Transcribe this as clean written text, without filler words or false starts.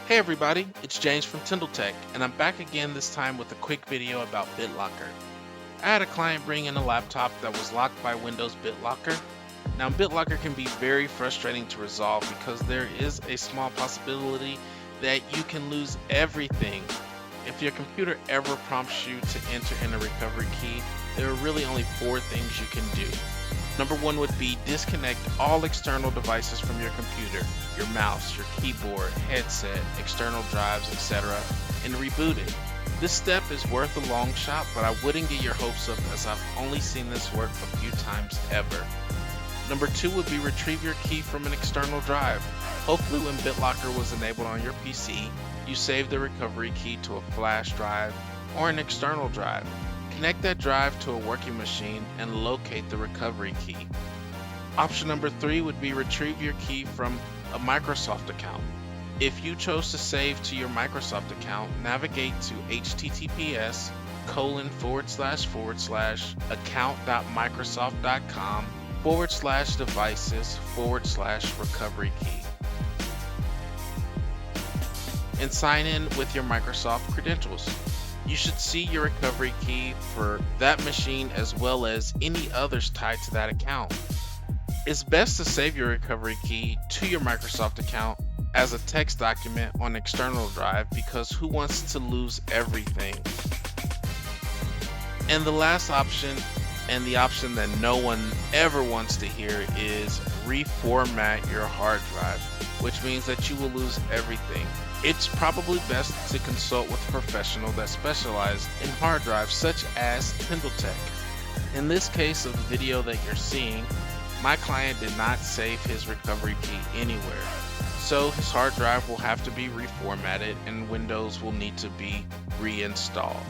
Hey everybody, it's James from Tindall, and I'm back again this time with a quick video about Bitlocker. I had a client bring in a laptop that was locked by Windows Bitlocker. Now Bitlocker can be very frustrating to resolve because there is a small possibility that you can lose everything. If your computer ever prompts you to enter in a recovery key, there are really only four things you can do. Number one would be disconnect all external devices from your computer, your mouse, your keyboard, headset, external drives, etc., and reboot it. This step is worth a long shot, but I wouldn't get your hopes up as I've only seen this work a few times ever. Number two would be retrieve your key from an external drive. Hopefully when BitLocker was enabled on your PC, you saved the recovery key to a flash drive or an external drive. Connect that drive to a working machine and locate the recovery key. Option number three would be retrieve your key from a Microsoft account. If you chose to save to your Microsoft account, navigate to https://account.microsoft.com/devices/recovery key and sign in with your Microsoft credentials. You should see your recovery key for that machine as well as any others tied to that account. It's best to save your recovery key to your Microsoft account as a text document on an external drive because who wants to lose everything? And the last option, and the option that no one ever wants to hear, is reformat your hard drive, which means that you will lose everything. It's probably best to consult with a professional that specializes in hard drives such as Tindall. In this case of the video that you're seeing, my client did not save his recovery key anywhere. So his hard drive will have to be reformatted and Windows will need to be reinstalled.